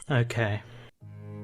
Okay.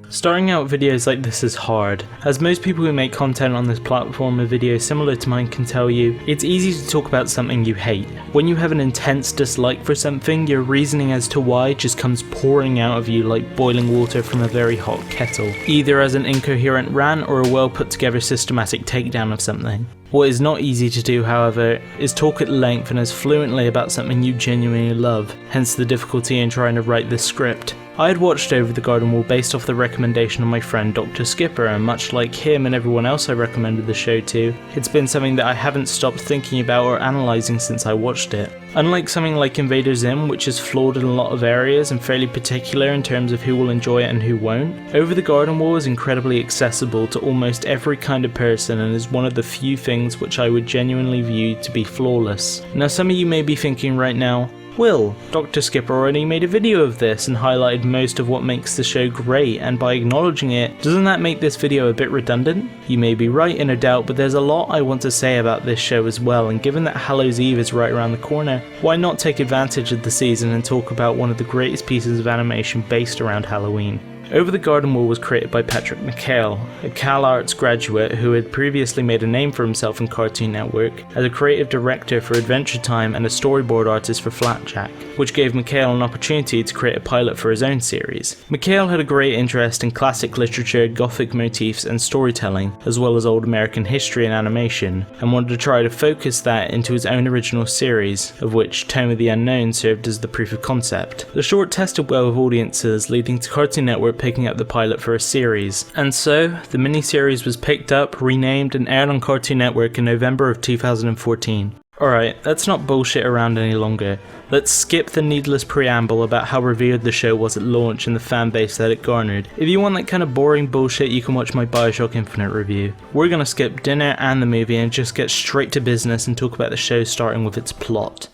Starting out videos like this is hard, as most people who make content on this platform of videos similar to mine can tell you, it's easy to talk about something you hate. When you have an intense dislike for something, your reasoning as to why just comes pouring out of you like boiling water from a very hot kettle, either as an incoherent rant or a well put together systematic takedown of something. What is not easy to do, however, is talk at length and as fluently about something you genuinely love, hence the difficulty in trying to write this script. I had watched Over the Garden Wall based off the recommendation of my friend Dr. Skipper, and much like him and everyone else I recommended the show to, it's been something that I haven't stopped thinking about or analysing since I watched it. Unlike something like Invader Zim, which is flawed in a lot of areas and fairly particular in terms of who will enjoy it and who won't, Over the Garden Wall is incredibly accessible to almost every kind of person and is one of the few things which I would genuinely view to be flawless. Now some of you may be thinking right now, Will, Dr. Skipper already made a video of this and highlighted most of what makes the show great, and by acknowledging it, doesn't that make this video a bit redundant? You may be right in a doubt, but there's a lot I want to say about this show as well, and given that Hallows Eve is right around the corner, why not take advantage of the season and talk about one of the greatest pieces of animation based around Halloween. Over the Garden Wall was created by Patrick McHale, a Cal Arts graduate who had previously made a name for himself in Cartoon Network as a creative director for Adventure Time and a storyboard artist for Flapjack, which gave McHale an opportunity to create a pilot for his own series. McHale had a great interest in classic literature, Gothic motifs and storytelling, as well as old American history and animation, and wanted to try to focus that into his own original series, of which Tome of the Unknown served as the proof of concept. The short tested well with audiences, leading to Cartoon Network picking up the pilot for a series, and so the miniseries was picked up, renamed and aired on Cartoon Network in November of 2014. Alright, let's not bullshit around any longer. Let's skip the needless preamble about how revered the show was at launch and the fanbase that it garnered. If you want that kind of boring bullshit, you can watch my Bioshock Infinite review. We're gonna skip dinner and the movie and just get straight to business and talk about the show starting with its plot.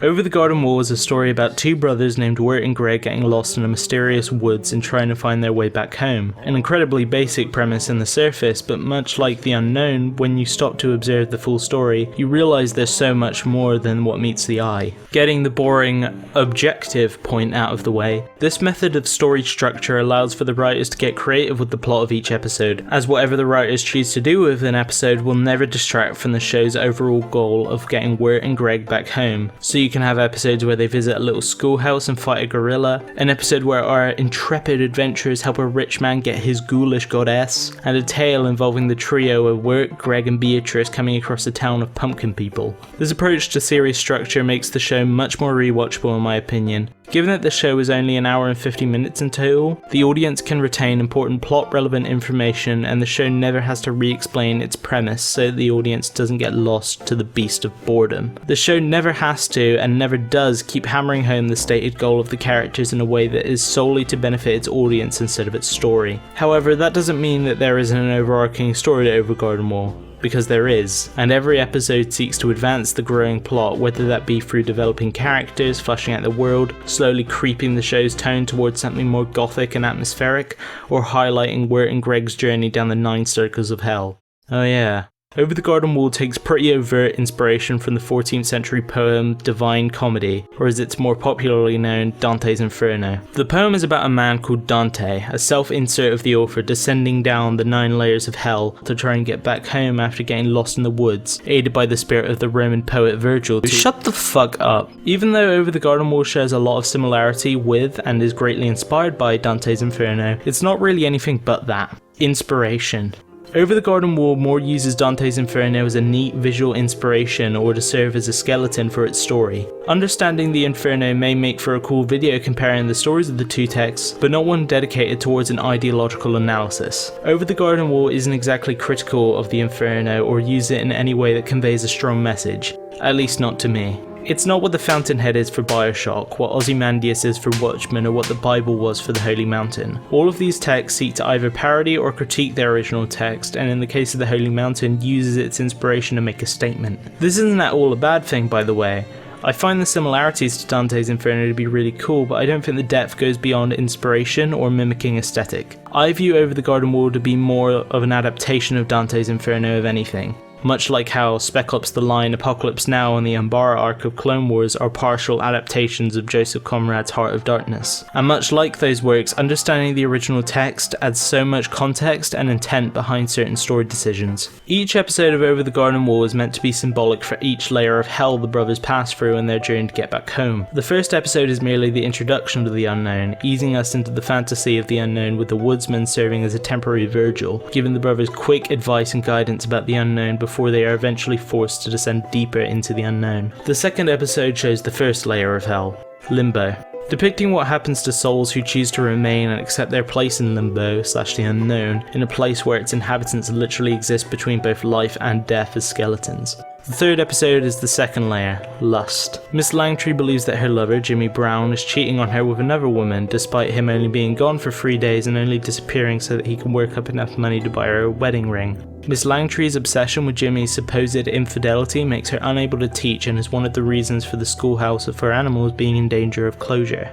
Over the Garden Wall is a story about two brothers named Wirt and Greg getting lost in a mysterious woods and trying to find their way back home. An incredibly basic premise in the surface, but much like The Unknown, when you stop to observe the full story, you realise there's so much more than what meets the eye. Getting the boring, objective point out of the way, this method of story structure allows for the writers to get creative with the plot of each episode, as whatever the writers choose to do with an episode will never distract from the show's overall goal of getting Wirt and Greg back home. So you can have episodes where they visit a little schoolhouse and fight a gorilla, an episode where our intrepid adventurers help a rich man get his ghoulish goddess, and a tale involving the trio of Wirt, Greg and Beatrice coming across a town of pumpkin people. This approach to series structure makes the show much more rewatchable in my opinion. Given that the show is only an hour and 50 minutes in total, the audience can retain important plot-relevant information and the show never has to re-explain its premise so the audience doesn't get lost to the beast of boredom. The show never has to, and never does, keep hammering home the stated goal of the characters in a way that is solely to benefit its audience instead of its story. However, that doesn't mean that there isn't an overarching story to Over Garden Wall, because there is, and every episode seeks to advance the growing plot, whether that be through developing characters, fleshing out the world, slowly creeping the show's tone towards something more gothic and atmospheric, or highlighting Wirt and Greg's journey down the 9 circles of hell. Oh yeah. Over the Garden Wall takes pretty overt inspiration from the 14th century poem Divine Comedy, or as it's more popularly known, Dante's Inferno. The poem is about a man called Dante, a self-insert of the author descending down the 9 layers of hell to try and get back home after getting lost in the woods, aided by the spirit of the Roman poet Virgil. Shut the fuck up! Even though Over the Garden Wall shares a lot of similarity with and is greatly inspired by Dante's Inferno, it's not really anything but that. Inspiration. Over the Garden Wall more uses Dante's Inferno as a neat visual inspiration or to serve as a skeleton for its story. Understanding the Inferno may make for a cool video comparing the stories of the two texts, but not one dedicated towards an ideological analysis. Over the Garden Wall isn't exactly critical of the Inferno or use it in any way that conveys a strong message, at least not to me. It's not what the Fountainhead is for Bioshock, what Ozymandias is for Watchmen, or what the Bible was for the Holy Mountain. All of these texts seek to either parody or critique their original text, and in the case of the Holy Mountain, uses its inspiration to make a statement. This isn't at all a bad thing, by the way. I find the similarities to Dante's Inferno to be really cool, but I don't think the depth goes beyond inspiration or mimicking aesthetic. I view Over the Garden Wall to be more of an adaptation of Dante's Inferno of anything. Much like how Spec Ops: The Line, Apocalypse Now, and the Umbara arc of Clone Wars are partial adaptations of Joseph Conrad's Heart of Darkness. And much like those works, understanding the original text adds so much context and intent behind certain story decisions. Each episode of Over the Garden Wall is meant to be symbolic for each layer of hell the brothers pass through in their journey to get back home. The first episode is merely the introduction to the unknown, easing us into the fantasy of the unknown, with the woodsman serving as a temporary Virgil, giving the brothers quick advice and guidance about the unknown before they are eventually forced to descend deeper into the unknown. The second episode shows the first layer of hell, Limbo, depicting what happens to souls who choose to remain and accept their place in Limbo / the unknown, in a place where its inhabitants literally exist between both life and death as skeletons. The third episode is the second layer, Lust. Miss Langtry believes that her lover, Jimmy Brown, is cheating on her with another woman, despite him only being gone for 3 days and only disappearing so that he can work up enough money to buy her a wedding ring. Miss Langtry's obsession with Jimmy's supposed infidelity makes her unable to teach and is one of the reasons for the schoolhouse for animals being in danger of closure.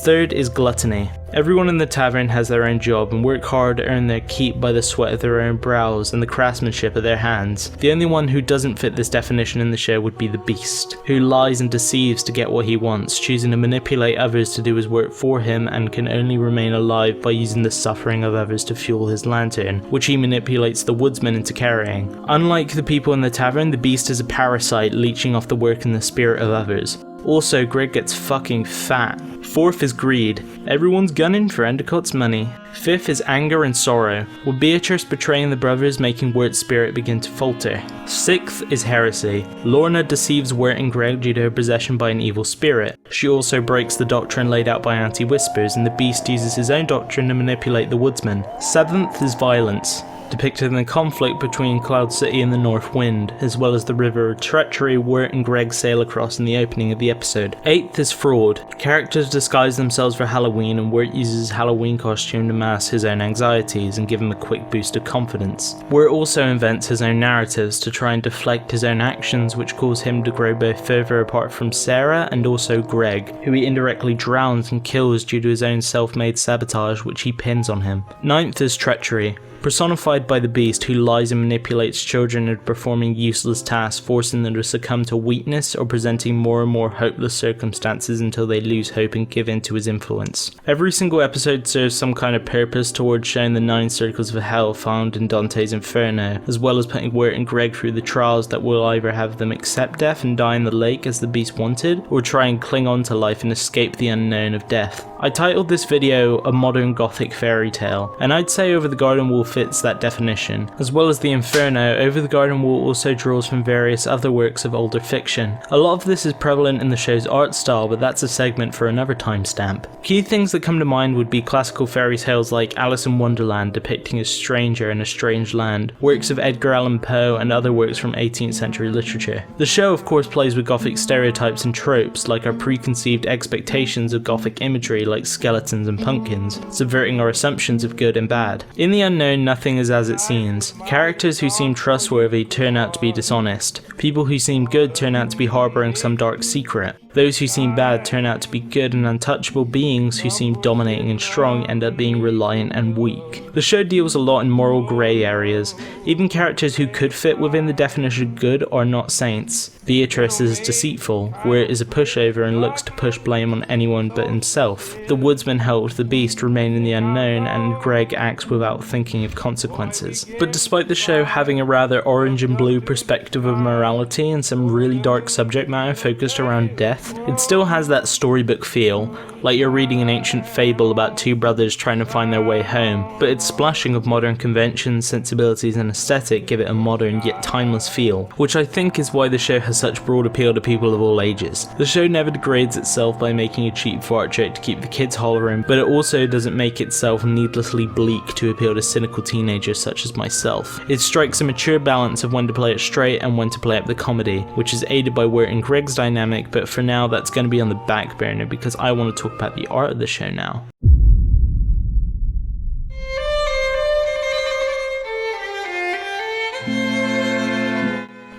Third is Gluttony. Everyone in the tavern has their own job and work hard to earn their keep by the sweat of their own brows and the craftsmanship of their hands. The only one who doesn't fit this definition in the show would be the Beast, who lies and deceives to get what he wants, choosing to manipulate others to do his work for him, and can only remain alive by using the suffering of others to fuel his lantern, which he manipulates the woodsman into carrying. Unlike the people in the tavern, the Beast is a parasite leeching off the work and the spirit of others. Also, Greg gets fucking fat. Fourth is greed. Everyone's gunning for Endicott's money. Fifth is anger and sorrow, with Beatrice betraying the brothers making Wirt's spirit begin to falter. Sixth is heresy. Lorna deceives Wirt and Greg due to her possession by an evil spirit. She also breaks the doctrine laid out by Auntie Whispers, and the Beast uses his own doctrine to manipulate the woodsman. Seventh is violence, depicted in the conflict between Cloud City and the North Wind, as well as the river of treachery Wirt and Greg sail across in the opening of the episode. Eighth is fraud. Characters disguise themselves for Halloween, and Wirt uses his Halloween costume to mask his own anxieties and give him a quick boost of confidence. Wirt also invents his own narratives to try and deflect his own actions, which cause him to grow both further apart from Sarah and also Greg, who he indirectly drowns and kills due to his own self-made sabotage, which he pins on him. Ninth is treachery, personified by the Beast, who lies and manipulates children into performing useless tasks, forcing them to succumb to weakness or presenting more and more hopeless circumstances until they lose hope and give in to his influence. Every single episode serves some kind of purpose towards showing the 9 circles of hell found in Dante's Inferno, as well as putting Wirt and Greg through the trials that will either have them accept death and die in the lake as the Beast wanted, or try and cling on to life and escape the unknown of death. I titled this video A Modern Gothic Fairytale, and I'd say Over the Garden Wall fits that definition. As well as the Inferno, Over the Garden Wall also draws from various other works of older fiction. A lot of this is prevalent in the show's art style, but that's a segment for another timestamp. Key things that come to mind would be classical fairy tales like Alice in Wonderland depicting a stranger in a strange land, works of Edgar Allan Poe, and other works from 18th century literature. The show of course plays with Gothic stereotypes and tropes, like our preconceived expectations of Gothic imagery like skeletons and pumpkins, subverting our assumptions of good and bad. In the unknown, nothing is as it seems. Characters who seem trustworthy turn out to be dishonest. People who seem good turn out to be harboring some dark secret. Those who seem bad turn out to be good and untouchable beings who seem dominating and strong end up being reliant and weak. The show deals a lot in moral grey areas. Even characters who could fit within the definition of good are not saints. Beatrice is deceitful, Wirt is a pushover and looks to push blame on anyone but himself. The woodsman helps the Beast remain in the unknown, and Greg acts without thinking of consequences. But despite the show having a rather orange and blue perspective of morality and some really dark subject matter focused around death, it still has that storybook feel, like you're reading an ancient fable about 2 brothers trying to find their way home, but its splashing of modern conventions, sensibilities and aesthetic give it a modern yet timeless feel, which I think is why the show has such broad appeal to people of all ages. The show never degrades itself by making a cheap fart joke to keep the kids hollering, but it also doesn't make itself needlessly bleak to appeal to cynical teenagers such as myself. It strikes a mature balance of when to play it straight and when to play up the comedy, which is aided by Wirt and Greg's dynamic, but for now that's going to be on the back burner because I want to talk about the art of the show now.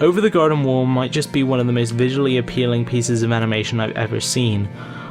Over the Garden Wall might just be one of the most visually appealing pieces of animation I've ever seen.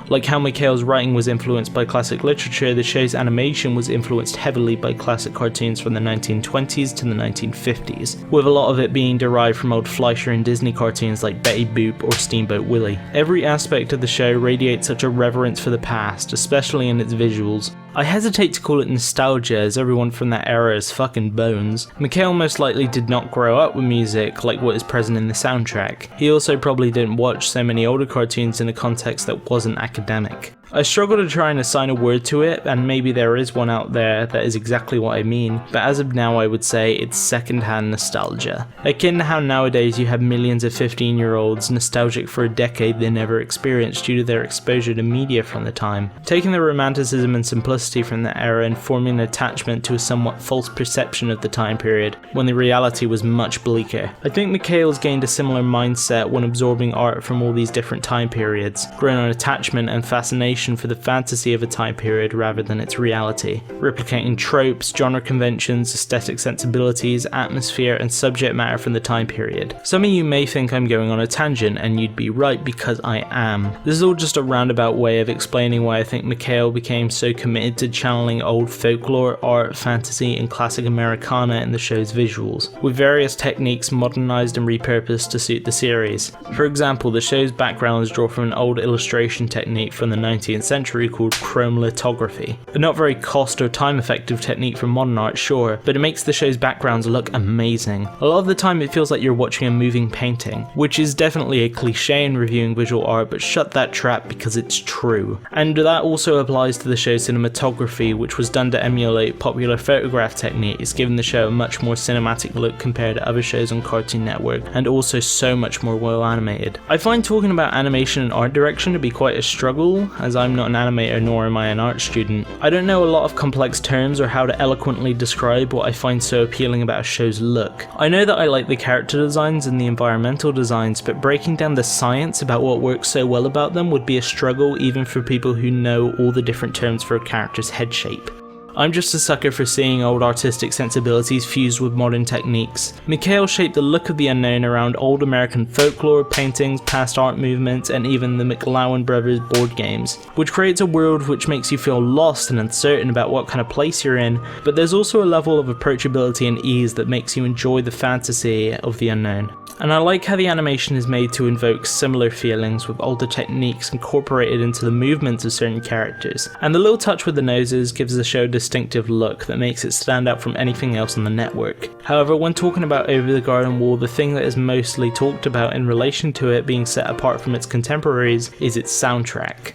Like how McHale's writing was influenced by classic literature, the show's animation was influenced heavily by classic cartoons from the 1920s to the 1950s, with a lot of it being derived from old Fleischer and Disney cartoons like Betty Boop or Steamboat Willie. Every aspect of the show radiates such a reverence for the past, especially in its visuals. I hesitate to call it nostalgia, as everyone from that era is fucking bones. McHale most likely did not grow up with music like what is present in the soundtrack. He also probably didn't watch so many older cartoons in a context that wasn't academic. I struggle to try and assign a word to it, and maybe there is one out there that is exactly what I mean, but as of now I would say it's secondhand nostalgia. Akin to how nowadays you have millions of 15-year-olds nostalgic for a decade they never experienced due to their exposure to media from the time, taking the romanticism and simplicity from that era and forming an attachment to a somewhat false perception of the time period, when the reality was much bleaker. I think McHale's gained a similar mindset when absorbing art from all these different time periods, growing an attachment and fascination for the fantasy of a time period rather than its reality, replicating tropes, genre conventions, aesthetic sensibilities, atmosphere, and subject matter from the time period. Some of you may think I'm going on a tangent, and you'd be right because I am. This is all just a roundabout way of explaining why I think McHale became so committed to channeling old folklore, art, fantasy, and classic Americana in the show's visuals, with various techniques modernized and repurposed to suit the series. For example, the show's backgrounds draw from an old illustration technique from the 19th century called Chromolithography. A not very cost or time effective technique for modern art, sure, but it makes the show's backgrounds look amazing. A lot of the time it feels like you're watching a moving painting, which is definitely a cliche in reviewing visual art, but shut that trap because it's true. And that also applies to the show's cinematography, which was done to emulate popular photograph techniques, giving the show a much more cinematic look compared to other shows on Cartoon Network, and also so much more well animated. I find talking about animation and art direction to be quite a struggle, as I'm not an animator nor am I an art student. I don't know a lot of complex terms or how to eloquently describe what I find so appealing about a show's look. I know that I like the character designs and the environmental designs, but breaking down the science about what works so well about them would be a struggle even for people who know all the different terms for a character's head shape. I'm just a sucker for seeing old artistic sensibilities fused with modern techniques. McHale shaped the look of the unknown around old American folklore, paintings, past art movements, and even the McLowan Brothers board games, which creates a world which makes you feel lost and uncertain about what kind of place you're in, but there's also a level of approachability and ease that makes you enjoy the fantasy of the unknown. And I like how the animation is made to invoke similar feelings with older techniques incorporated into the movements of certain characters, and the little touch with the noses gives the show a distinctive look that makes it stand out from anything else on the network. However, when talking about Over the Garden Wall, the thing that is mostly talked about in relation to it being set apart from its contemporaries is its soundtrack.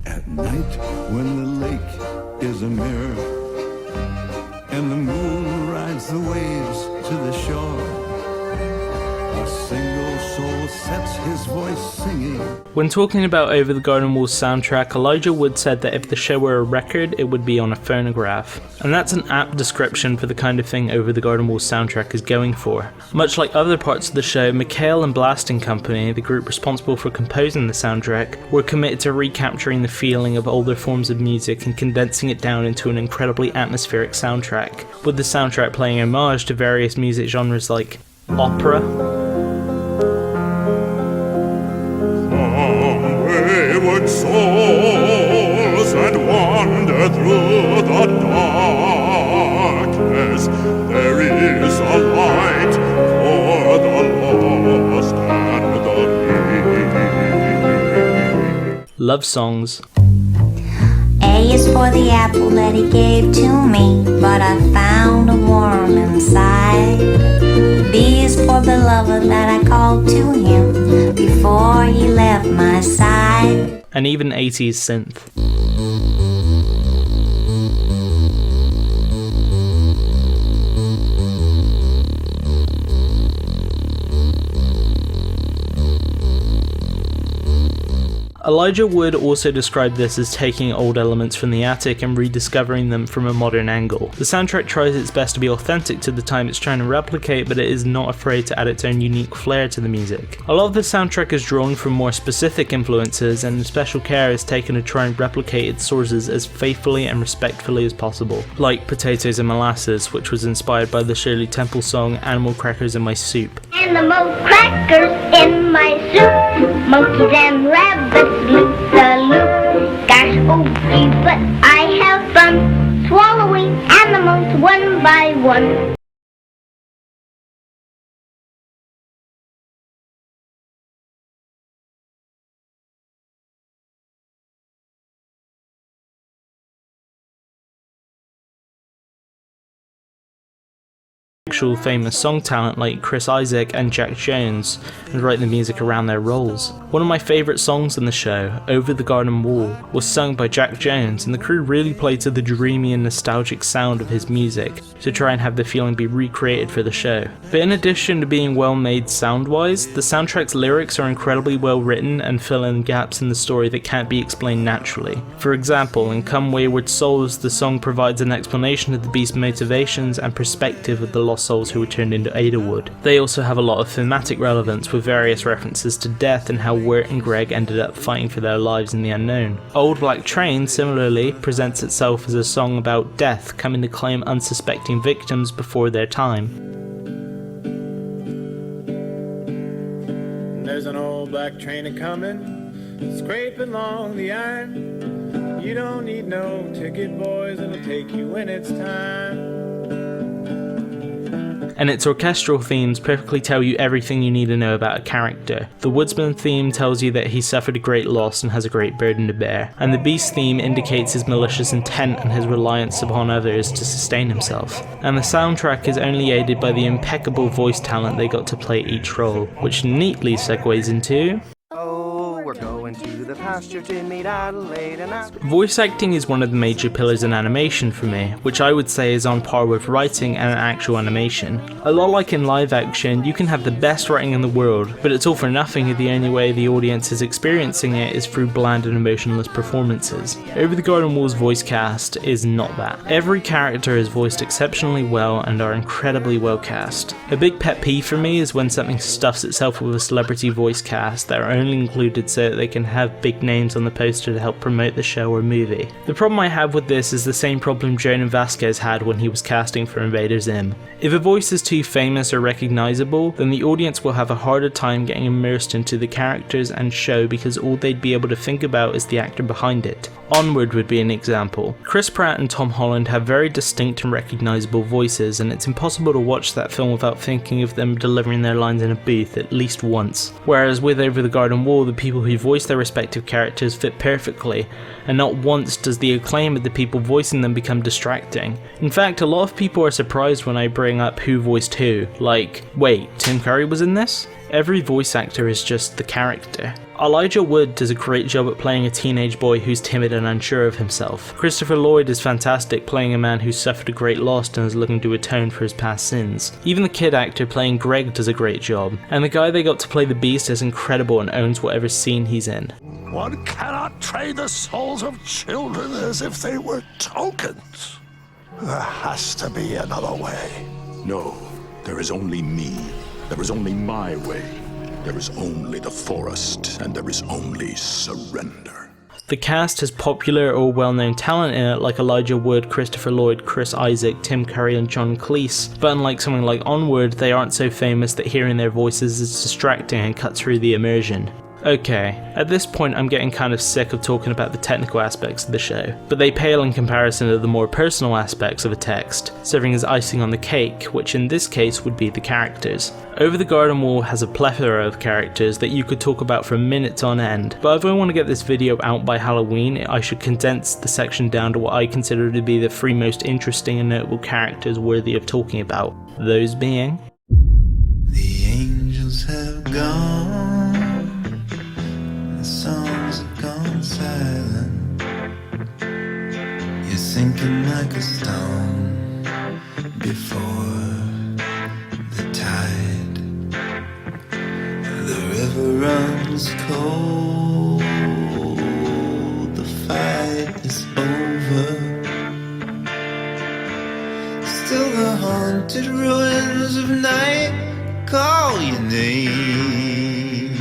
At night when the lake is a mirror and the moon rides the waves to the shore, a single soul sets his voice singing. When talking about Over the Garden Wall's soundtrack, Elijah Wood said that if the show were a record, it would be on a phonograph. And that's an apt description for the kind of thing Over the Garden Wall's soundtrack is going for. Much like other parts of the show, McHale and Blasting Company, the group responsible for composing the soundtrack, were committed to recapturing the feeling of older forms of music and condensing it down into an incredibly atmospheric soundtrack, with the soundtrack playing homage to various music genres like opera, wayward souls and wander through the darkness. There is a light for the lost and the weak. love songs, A is for the apple that he gave to me, but I found a worm inside. B is for the lover that I called to him before he left my side. and even 80s synth. Elijah Wood also described this as taking old elements from the attic and rediscovering them from a modern angle. The soundtrack tries its best to be authentic to the time it's trying to replicate, but it is not afraid to add its own unique flair to the music. A lot of the soundtrack is drawn from more specific influences, and special care is taken to try and replicate its sources as faithfully and respectfully as possible, like Potatoes and Molasses, which was inspired by the Shirley Temple song Animal Crackers in My Soup. Animal crackers in my soup, monkeys and rabbits loop the loop. Gosh, oh gee, but I have fun swallowing animals one by one. Actual famous song talent like Chris Isaak and Jack Jones and write the music around their roles. One of my favourite songs in the show, Over the Garden Wall, was sung by Jack Jones, and the crew really played to the dreamy and nostalgic sound of his music to try and have the feeling be recreated for the show. But in addition to being well made sound-wise, the soundtrack's lyrics are incredibly well written and fill in gaps in the story that can't be explained naturally. For example, in Come Wayward Souls, the song provides an explanation of the beast's motivations and perspective of the lost souls who were turned into Adawood. They also have a lot of thematic relevance with various references to death and how Wirt and Greg ended up fighting for their lives in the unknown. Old Black Train similarly presents itself as a song about death coming to claim unsuspecting victims before their time. There's an old black train a-comin', scraping along the iron. You don't need no ticket, boys, it'll take you when it's time. And its orchestral themes perfectly tell you everything you need to know about a character. The Woodsman theme tells you that he suffered a great loss and has a great burden to bear, and the Beast theme indicates his malicious intent and his reliance upon others to sustain himself. And the soundtrack is only aided by the impeccable voice talent they got to play each role, which neatly segues into... We're going to the pasture to meet Adelaide and Voice acting is one of the major pillars in animation for me, which I would say is on par with writing and actual animation. A lot like in live action, you can have the best writing in the world, but it's all for nothing if the only way the audience is experiencing it is through bland and emotionless performances. Over the Garden Wall's voice cast is not that. Every character is voiced exceptionally well and are incredibly well cast. A big pet peeve for me is when something stuffs itself with a celebrity voice cast that are only included so that they can have big names on the poster to help promote the show or movie. The problem I have with this is the same problem Jonan Vasquez had when he was casting for Invader Zim. If a voice is too famous or recognizable, then the audience will have a harder time getting immersed into the characters and show because all they'd be able to think about is the actor behind it. Onward would be an example. Chris Pratt and Tom Holland have very distinct and recognizable voices, and it's impossible to watch that film without thinking of them delivering their lines in a booth at least once. Whereas with Over the Garden Wall, the people who voice their respective characters fit perfectly, and not once does the acclaim of the people voicing them become distracting. In fact, a lot of people are surprised when I bring up who voiced who, like, wait, Tim Curry was in this? Every voice actor is just the character. Elijah Wood does a great job at playing a teenage boy who's timid and unsure of himself. Christopher Lloyd is fantastic playing a man who suffered a great loss and is looking to atone for his past sins. Even the kid actor playing Greg does a great job, and the guy they got to play the Beast is incredible and owns whatever scene he's in. One cannot trade the souls of children as if they were tokens. There has to be another way. No, there is only me. There is only my way. There is only the forest, and there is only surrender. The cast has popular or well-known talent in it like Elijah Wood, Christopher Lloyd, Chris Isaak, Tim Curry and John Cleese, but unlike something like Onward, they aren't so famous that hearing their voices is distracting and cuts through the immersion. Okay, at this point I'm getting kind of sick of talking about the technical aspects of the show, but they pale in comparison to the more personal aspects of a text, serving as icing on the cake, which in this case would be the characters. Over the Garden Wall has a plethora of characters that you could talk about for minutes on end, but if I want to get this video out by Halloween, I should condense the section down to what I consider to be the 3 most interesting and notable characters worthy of talking about, those being... The angels have gone. The songs have gone silent. You're sinking like a stone before the tide. The river runs cold. the haunted ruins of night call your name.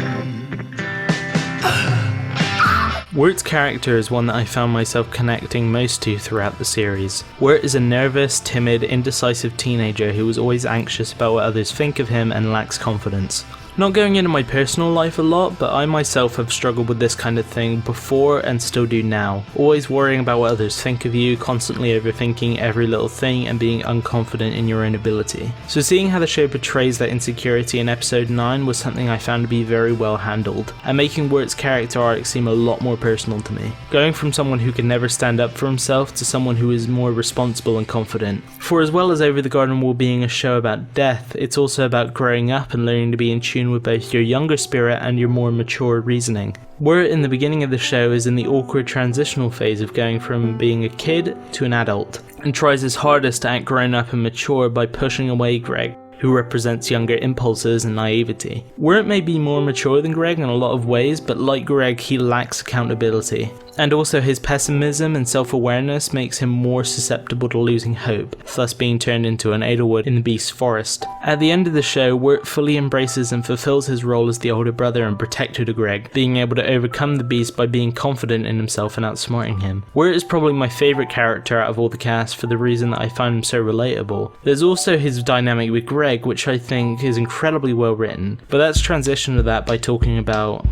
Wirt's character is one that I found myself connecting most to throughout the series. Wirt is a nervous, timid, indecisive teenager who is always anxious about what others think of him and lacks confidence. Not going into my personal life a lot, but I myself have struggled with this kind of thing before and still do now. Always worrying about what others think of you, constantly overthinking every little thing and being unconfident in your own ability. So seeing how the show portrays that insecurity in episode 9 was something I found to be very well handled, and making Wirt's character arc seem a lot more personal to me. Going from someone who can never stand up for himself to someone who is more responsible and confident. For as well as Over the Garden Wall being a show about death, it's also about growing up and learning to be in tune with both your younger spirit and your more mature reasoning. Wirt in the beginning of the show is in the awkward transitional phase of going from being a kid to an adult, and tries his hardest to act grown up and mature by pushing away Greg, who represents younger impulses and naivety. Wirt may be more mature than Greg in a lot of ways, but like Greg, he lacks accountability. And also his pessimism and self-awareness makes him more susceptible to losing hope, thus being turned into an Edelwood in the Beast's forest. At the end of the show, Wirt fully embraces and fulfills his role as the older brother and protector to Greg, being able to overcome the Beast by being confident in himself and outsmarting him. Wirt is probably my favourite character out of all the cast for the reason that I find him so relatable. There's also his dynamic with Greg, which I think is incredibly well written, but let's transition to that by talking about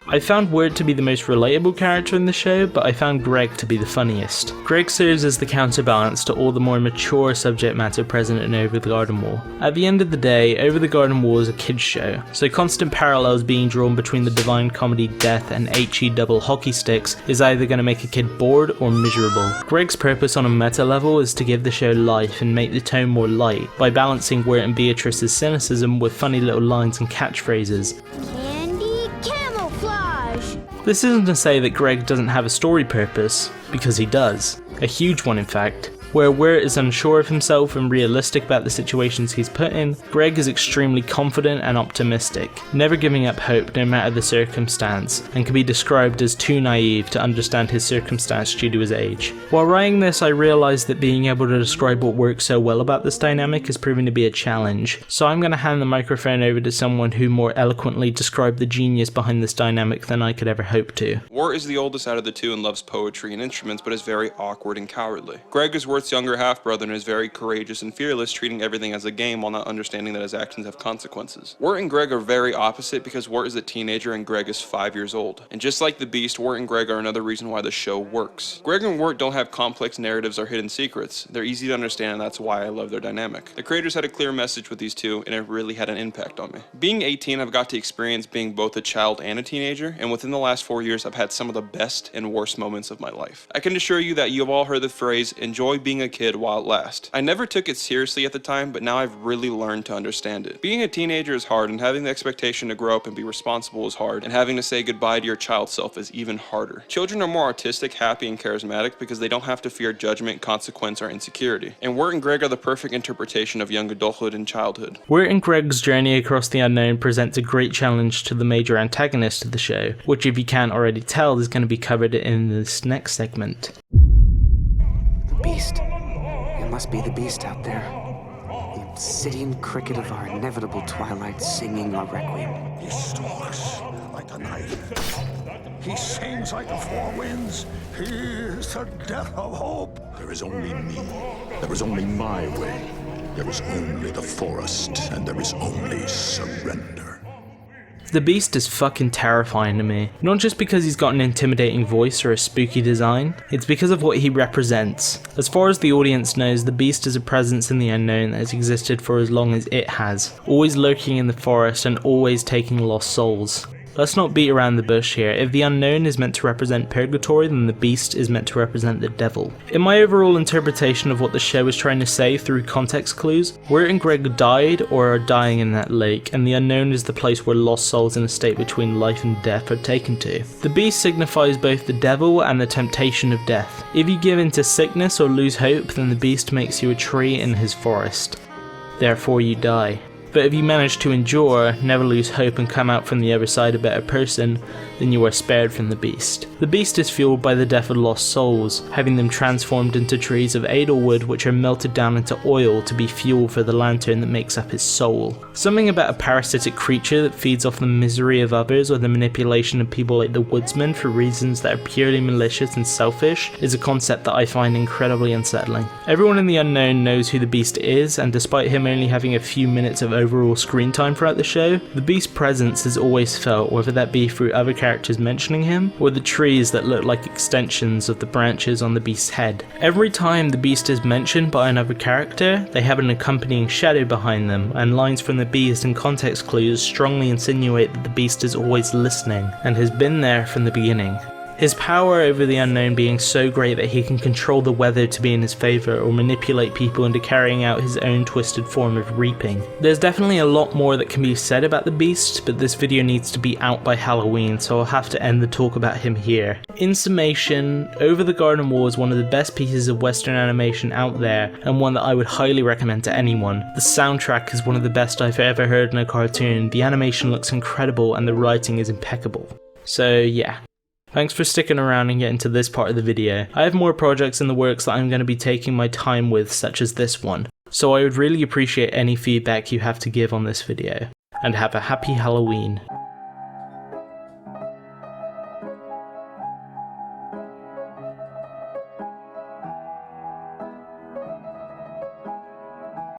I found Wirt to be the most relatable character in the show, but I found Greg to be the funniest. Greg serves as the counterbalance to all the more mature subject matter present in Over the Garden Wall. At the end of the day, Over the Garden Wall is a kids show, so constant parallels being drawn between the divine comedy death and HE double hockey sticks is either going to make a kid bored or miserable. Greg's purpose on a meta level is to give the show life and make the tone more light by balancing Wirt and Beatrice's cynicism with funny little lines and catchphrases. This isn't to say that Greg doesn't have a story purpose, because he does. A huge one in fact. Where Wirt is unsure of himself and realistic about the situations he's put in, Greg is extremely confident and optimistic, never giving up hope no matter the circumstance, and can be described as too naive to understand his circumstance due to his age. While writing this, I realised that being able to describe what works so well about this dynamic is proving to be a challenge, so I'm going to hand the microphone over to someone who more eloquently described the genius behind this dynamic than I could ever hope to. Wirt is the oldest out of the two and loves poetry and instruments, but is very awkward and cowardly. Greg is Wirt's younger half-brother and is very courageous and fearless, treating everything as a game while not understanding that his actions have consequences. Wirt and Greg are very opposite because Wirt is a teenager and Greg is 5 years old. And just like the Beast, Wirt and Greg are another reason why the show works. Greg and Wirt don't have complex narratives or hidden secrets. They're easy to understand, and that's why I love their dynamic. The creators had a clear message with these two, and it really had an impact on me. Being 18, I've got to experience being both a child and a teenager, and within the last 4 years, I've had some of the best and worst moments of my life. I can assure you that you've all heard the phrase, enjoy being a kid while it lasts. I never took it seriously at the time, but now I've really learned to understand it. Being a teenager is hard, and having the expectation to grow up and be responsible is hard, and having to say goodbye to your child self is even harder. Children are more artistic, happy, and charismatic because they don't have to fear judgment, consequence, or insecurity. And Wirt and Greg are the perfect interpretation of young adulthood and childhood. Wirt and Greg's journey across the unknown presents a great challenge to the major antagonist of the show, which if you can't already tell is going to be covered in this next segment. The Beast. It must be the Beast out there. The obsidian cricket of our inevitable twilight singing our requiem. He stalks like a knife. He sings like the four winds. He is the death of hope. There is only me. There is only my way. There is only the forest, and there is only surrender. The Beast is fucking terrifying to me. Not just because he's got an intimidating voice or a spooky design, it's because of what he represents. As far as the audience knows, the Beast is a presence in the unknown that has existed for as long as it has, always lurking in the forest and always taking lost souls. Let's not beat around the bush here. If the unknown is meant to represent purgatory, then the beast is meant to represent the devil. In my overall interpretation of what the show is trying to say through context clues, Wirt and Greg died or are dying in that lake, and the unknown is the place where lost souls in a state between life and death are taken to. The beast signifies both the devil and the temptation of death. If you give in to sickness or lose hope, then the beast makes you a tree in his forest. Therefore you die. But if you manage to endure, never lose hope and come out from the other side a better person, then you are spared from the beast. The beast is fueled by the death of lost souls, having them transformed into trees of edelwood which are melted down into oil to be fuel for the lantern that makes up his soul. Something about a parasitic creature that feeds off the misery of others or the manipulation of people like the woodsman for reasons that are purely malicious and selfish is a concept that I find incredibly unsettling. Everyone in the unknown knows who the beast is, and despite him only having a few minutes of overall screen time throughout the show, the beast's presence is always felt, whether that be through other characters mentioning him, or the trees that look like extensions of the branches on the beast's head. Every time the beast is mentioned by another character, they have an accompanying shadow behind them, and lines from the beast and context clues strongly insinuate that the beast is always listening, and has been there from the beginning. His power over the unknown being so great that he can control the weather to be in his favour or manipulate people into carrying out his own twisted form of reaping. There's definitely a lot more that can be said about the beast, but this video needs to be out by Halloween, so I'll have to end the talk about him here. In summation, Over the Garden Wall is one of the best pieces of Western animation out there, and one that I would highly recommend to anyone. The soundtrack is one of the best I've ever heard in a cartoon, the animation looks incredible, and the writing is impeccable. So yeah. Thanks for sticking around and getting to this part of the video. I have more projects in the works that I'm going to be taking my time with, such as this one, so I would really appreciate any feedback you have to give on this video. And have a happy Halloween.